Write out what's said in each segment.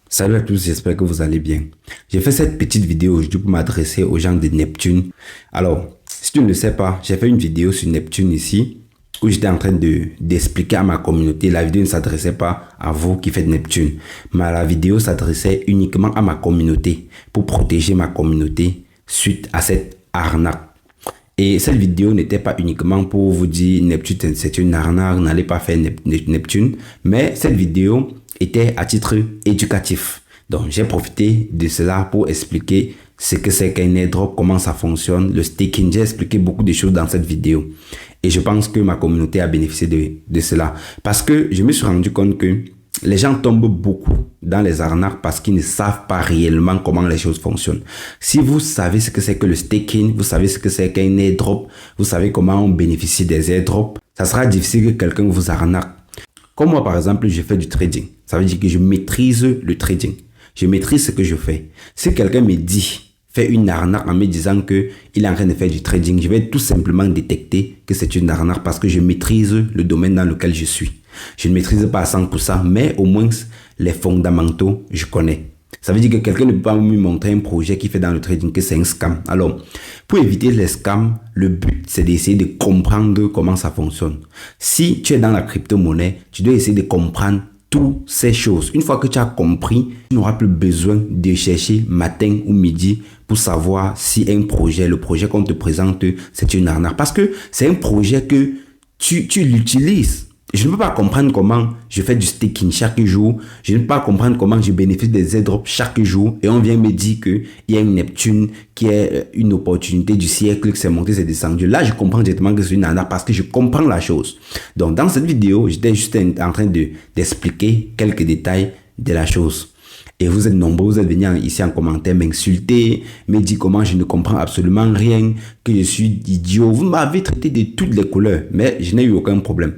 Salut à tous, j'espère que vous allez bien. J'ai fait cette petite vidéo aujourd'hui pour m'adresser aux gens de Neptune. Alors, si tu ne le sais pas, j'ai fait une vidéo sur Neptune ici où j'étais en train d'expliquer à ma communauté. La vidéo ne s'adressait pas à vous qui faites Neptune, mais la vidéo s'adressait uniquement à ma communauté pour protéger ma communauté suite à cette arnaque. Et cette vidéo n'était pas uniquement pour vous dire Neptune c'est une arnaque, n'allez pas faire Neptune, mais cette vidéo était à titre éducatif. Donc j'ai profité de cela pour expliquer ce que c'est qu'un airdrop, comment ça fonctionne, le staking. J'ai expliqué beaucoup de choses dans cette vidéo. Et je pense que ma communauté a bénéficié de cela. Parce que je me suis rendu compte que les gens tombent beaucoup dans les arnaques parce qu'ils ne savent pas réellement comment les choses fonctionnent. Si vous savez ce que c'est que le staking, vous savez ce que c'est qu'un airdrop, vous savez comment on bénéficie des airdrops, ça sera difficile que quelqu'un vous arnaque. Comme moi, par exemple, je fais du trading. Ça veut dire que je maîtrise le trading. Je maîtrise ce que je fais. Si quelqu'un me dit, fait une arnaque en me disant qu'il est en train de faire du trading, je vais tout simplement détecter que c'est une arnaque parce que je maîtrise le domaine dans lequel je suis. Je ne maîtrise pas à 100%, mais au moins les fondamentaux, je connais. Ça veut dire que quelqu'un ne peut pas me montrer un projet qui fait dans le trading que c'est un scam. Alors, pour éviter les scams, le but, c'est d'essayer de comprendre comment ça fonctionne. Si tu es dans la crypto-monnaie, tu dois essayer de comprendre toutes ces choses. Une fois que tu as compris, tu n'auras plus besoin de chercher matin ou midi pour savoir si un projet, le projet qu'on te présente, c'est une arnaque. Parce que c'est un projet que tu l'utilises. Je ne peux pas comprendre comment je fais du staking chaque jour. Je ne peux pas comprendre comment je bénéficie des airdrops chaque jour. Et on vient me dire qu'il y a une Neptune qui est une opportunité du siècle, que c'est monté, c'est descendu. Là, je comprends directement que c'est une arnaque parce que je comprends la chose. Donc, dans cette vidéo, j'étais juste en train d'expliquer quelques détails de la chose. Et vous êtes nombreux, vous êtes venus ici en commentaire m'insulter, me dire comment je ne comprends absolument rien, que je suis idiot. Vous m'avez traité de toutes les couleurs, mais je n'ai eu aucun problème.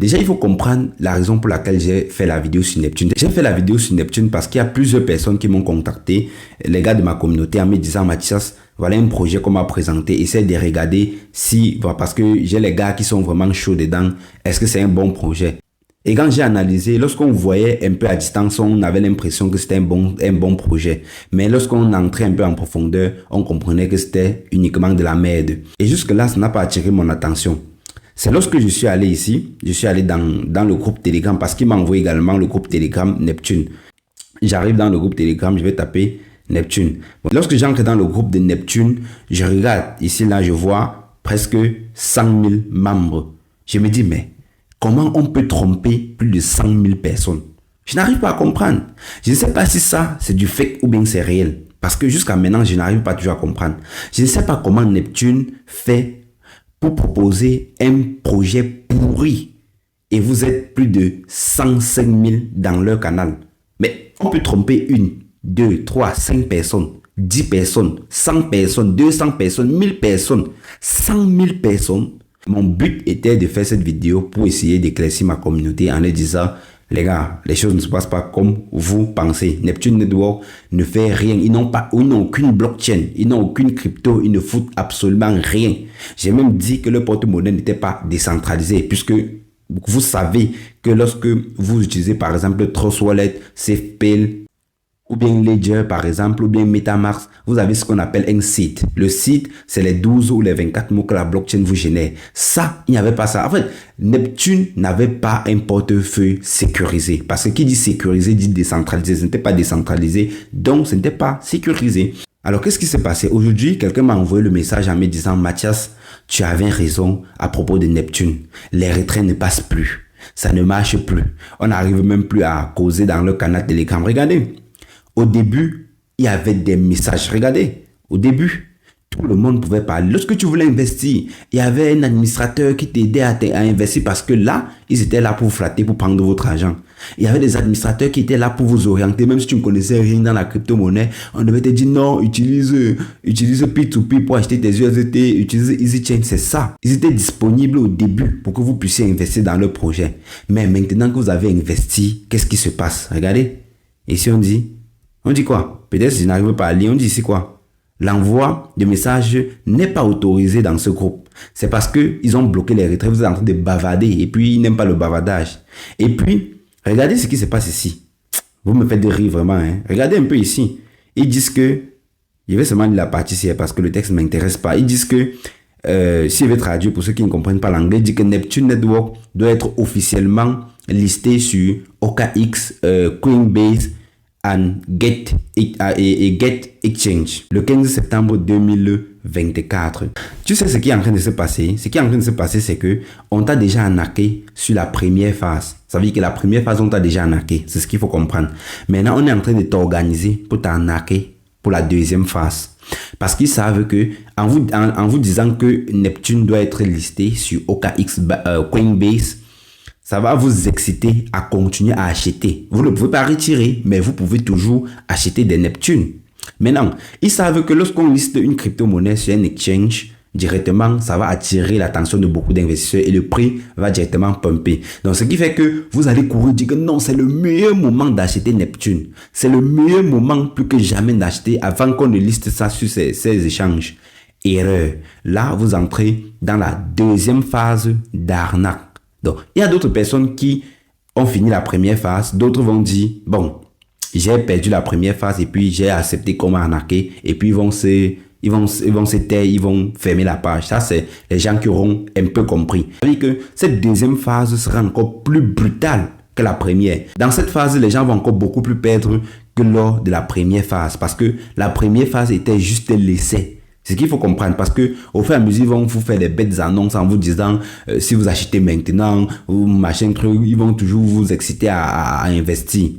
Déjà, il faut comprendre la raison pour laquelle j'ai fait la vidéo sur Neptune. J'ai fait la vidéo sur Neptune parce qu'il y a plusieurs personnes qui m'ont contacté, les gars de ma communauté, en me disant, Mathias, voilà un projet qu'on m'a présenté, essaie de regarder si, parce que j'ai les gars qui sont vraiment chauds dedans, est-ce que c'est un bon projet? Et quand j'ai analysé, lorsqu'on voyait un peu à distance, on avait l'impression que c'était un bon projet. Mais lorsqu'on entrait un peu en profondeur, on comprenait que c'était uniquement de la merde. Et jusque-là, ça n'a pas attiré mon attention. C'est lorsque je suis allé ici, je suis allé dans le groupe Telegram parce qu'il m'a envoyé également le groupe Telegram Neptune. J'arrive dans le groupe Telegram, je vais taper Neptune. Bon, lorsque j'entre dans le groupe de Neptune, je regarde ici, là, je vois presque 100 000 membres. Je me dis, mais comment on peut tromper plus de 100 000 personnes? Je n'arrive pas à comprendre. Je ne sais pas si ça, c'est du fake ou bien c'est réel. Parce que jusqu'à maintenant, je n'arrive pas toujours à comprendre. Je ne sais pas comment Neptune fait pour proposer un projet pourri. Et vous êtes plus de 105 000 dans leur canal. Mais on peut tromper 1, 2, 3, 5 personnes, 10 personnes, 100 personnes, 200 personnes, 1000 personnes, 100 000 personnes. Mon but était de faire cette vidéo pour essayer d'éclaircir ma communauté en leur disant, les gars, les choses ne se passent pas comme vous pensez. Neptune Network ne fait rien. Ils n'ont aucune blockchain. Ils n'ont aucune crypto. Ils ne foutent absolument rien. J'ai même dit que le porte-monnaie n'était pas décentralisé puisque vous savez que lorsque vous utilisez par exemple Trust Wallet, SafePay, ou bien Ledger par exemple, ou bien MetaMask, vous avez ce qu'on appelle un seed. Le seed, c'est les 12 ou les 24 mots que la blockchain vous génère. Ça, il n'y avait pas ça. En fait, Neptune n'avait pas un portefeuille sécurisé. Parce que qui dit sécurisé dit décentralisé. Ce n'était pas décentralisé, donc ce n'était pas sécurisé. Alors, qu'est-ce qui s'est passé? Aujourd'hui, quelqu'un m'a envoyé le message en me disant, Mathias, tu avais raison à propos de Neptune. Les retraits ne passent plus. Ça ne marche plus. On n'arrive même plus à causer dans le canal Telegram. Regardez. Au début, il y avait des messages. Regardez, au début, tout le monde pouvait parler. Lorsque tu voulais investir, il y avait un administrateur qui t'aidait à investir parce que là, ils étaient là pour vous flatter, pour prendre votre argent. Il y avait des administrateurs qui étaient là pour vous orienter. Même si tu ne connaissais rien dans la crypto-monnaie, on devait te dire non, utilise P2P pour acheter tes USDT, utilise EasyChain. C'est ça. Ils étaient disponibles au début pour que vous puissiez investir dans leur projet. Mais maintenant que vous avez investi, qu'est-ce qui se passe? Regardez. Ici, on dit quoi? Peut-être que je n'arrive pas à lire. On dit ici quoi? L'envoi de messages n'est pas autorisé dans ce groupe. C'est parce qu'ils ont bloqué les retraits. Vous êtes en train de bavarder et puis ils n'aiment pas le bavardage. Et puis, regardez ce qui se passe ici. Vous me faites rire vraiment. Hein. Regardez un peu ici. Ils disent que, je vais seulement lire la partie ici parce que le texte ne m'intéresse pas. Ils disent que, si je vais traduire pour ceux qui ne comprennent pas l'anglais, dit que Neptune Network doit être officiellement listé sur OKX, Coinbase et Get Exchange le 15 septembre 2024. Tu sais ce qui est en train de se passer? Ce qui est en train de se passer, c'est que on t'a déjà arnaqué sur la première phase. Ça veut dire que la première phase, on t'a déjà arnaqué. C'est ce qu'il faut comprendre. Maintenant, on est en train de t'organiser pour t'arnaquer pour la deuxième phase. Parce qu'ils savent que en vous disant que Neptune doit être listé sur OKX, Coinbase, ça va vous exciter à continuer à acheter. Vous ne pouvez pas retirer, mais vous pouvez toujours acheter des Neptunes. Maintenant, ils savent que lorsqu'on liste une crypto-monnaie sur un exchange, directement, ça va attirer l'attention de beaucoup d'investisseurs et le prix va directement pumper. Donc, ce qui fait que vous allez courir dire que non, c'est le meilleur moment d'acheter Neptune. C'est le meilleur moment plus que jamais d'acheter avant qu'on ne liste ça sur ces échanges. Erreur. Là, vous entrez dans la deuxième phase d'arnaque. Donc, il y a d'autres personnes qui ont fini la première phase. D'autres vont dire, bon, j'ai perdu la première phase et puis j'ai accepté qu'on m'a arnaqué. Et puis, ils vont se taire, ils vont fermer la page. Ça, c'est les gens qui auront un peu compris. C'est-à-dire que cette deuxième phase sera encore plus brutale que la première. Dans cette phase, les gens vont encore beaucoup plus perdre que lors de la première phase. Parce que la première phase était juste l'essai. C'est ce qu'il faut comprendre parce que au fur et à mesure, ils vont vous faire des bêtes annonces en vous disant si vous achetez maintenant ou machin truc, ils vont toujours vous exciter à investir.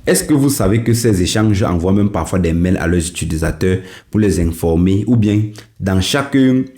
Est-ce que vous savez que ces échanges envoient même parfois des mails à leurs utilisateurs pour les informer ou bien dans chaque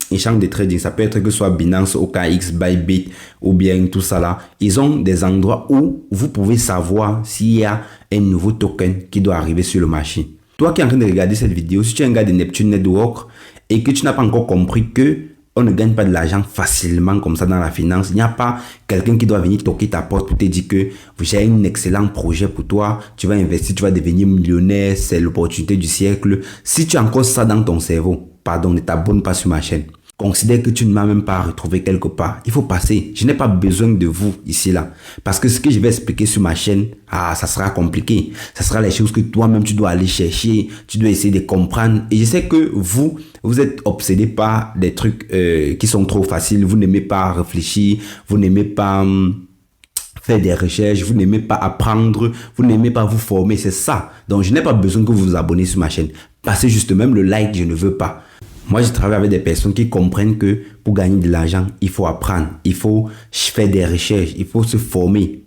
échange de trading, ça peut être que ce soit Binance, OKX, Bybit ou bien tout ça là, ils ont des endroits où vous pouvez savoir s'il y a un nouveau token qui doit arriver sur le marché. Toi qui es en train de regarder cette vidéo, si tu es un gars de Neptune Network et que tu n'as pas encore compris que on ne gagne pas de l'argent facilement comme ça dans la finance, il n'y a pas quelqu'un qui doit venir toquer ta porte pour te dire que j'ai un excellent projet pour toi, tu vas investir, tu vas devenir millionnaire, c'est l'opportunité du siècle. Si tu as encore ça dans ton cerveau, pardon, ne t'abonne pas sur ma chaîne. Considère que tu ne m'as même pas retrouvé quelque part. Il faut passer. Je n'ai pas besoin de vous ici là. Parce que ce que je vais expliquer sur ma chaîne, ça sera compliqué. Ça sera les choses que toi-même tu dois aller chercher. Tu dois essayer de comprendre. Et je sais que vous êtes obsédé par des trucs qui sont trop faciles. Vous n'aimez pas réfléchir. Vous n'aimez pas faire des recherches. Vous n'aimez pas apprendre. Vous n'aimez pas vous former. C'est ça. Donc, je n'ai pas besoin que vous vous abonnez sur ma chaîne. Passez juste même le like, je ne veux pas. Moi, je travaille avec des personnes qui comprennent que pour gagner de l'argent, il faut apprendre, il faut faire des recherches, il faut se former.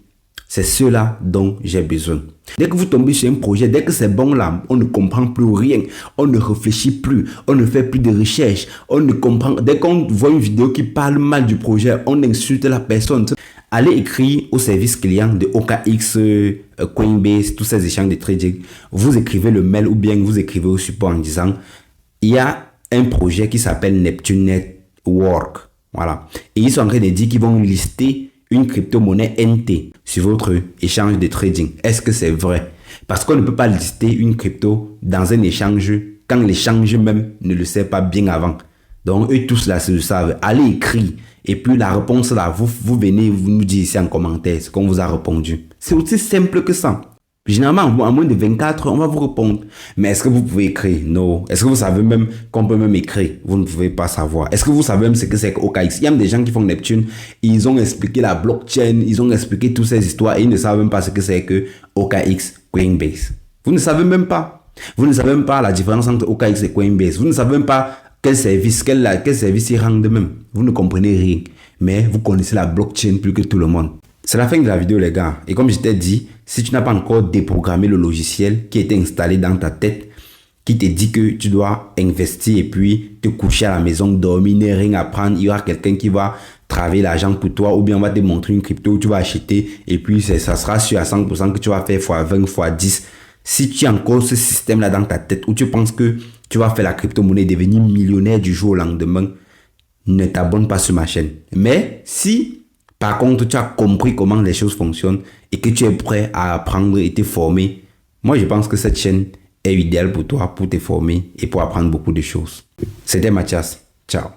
C'est cela dont j'ai besoin. Dès que vous tombez sur un projet, dès que c'est bon là, on ne comprend plus rien, on ne réfléchit plus, on ne fait plus de recherches, on ne comprend. Dès qu'on voit une vidéo qui parle mal du projet, on insulte la personne. Allez écrire au service client de OKX, Coinbase, tous ces échanges de trading. Vous écrivez le mail ou bien vous écrivez au support en disant il y a un projet qui s'appelle Neptune Network. Voilà. Et ils sont en train de dire qu'ils vont lister une crypto-monnaie NT sur votre échange de trading. Est-ce que c'est vrai? Parce qu'on ne peut pas lister une crypto dans un échange quand l'échange même ne le sait pas bien avant. Donc, eux tous là, se le savent. Allez écrire. Et puis la réponse là, vous venez, vous nous dites ici en commentaire ce qu'on vous a répondu. C'est aussi simple que ça. Généralement, en moins de 24 heures, on va vous répondre. Mais est-ce que vous pouvez écrire? Non. Est-ce que vous savez même qu'on peut même écrire? Vous ne pouvez pas savoir. Est-ce que vous savez même ce que c'est que OKX? Il y a des gens qui font Neptune, ils ont expliqué la blockchain, ils ont expliqué toutes ces histoires et ils ne savent même pas ce que c'est que OKX Coinbase. Vous ne savez même pas. Vous ne savez même pas la différence entre OKX et Coinbase. Vous ne savez même pas quel service ils rendent même. Vous ne comprenez rien. Mais vous connaissez la blockchain plus que tout le monde. C'est la fin de la vidéo les gars. Et comme je t'ai dit, si tu n'as pas encore déprogrammé le logiciel qui est installé dans ta tête, qui te dit que tu dois investir et puis te coucher à la maison, dormir, ne rien apprendre, il y aura quelqu'un qui va travailler l'argent pour toi ou bien on va te montrer une crypto où tu vas acheter et puis ça sera sûr à 100% que tu vas faire x20, x10. Si tu as encore ce système là dans ta tête où tu penses que tu vas faire la crypto-monnaie devenir millionnaire du jour au lendemain, ne t'abonne pas sur ma chaîne. Mais si par contre, tu as compris comment les choses fonctionnent et que tu es prêt à apprendre et te former, moi je pense que cette chaîne est idéale pour toi, pour te former et pour apprendre beaucoup de choses. C'était Mathias. Ciao.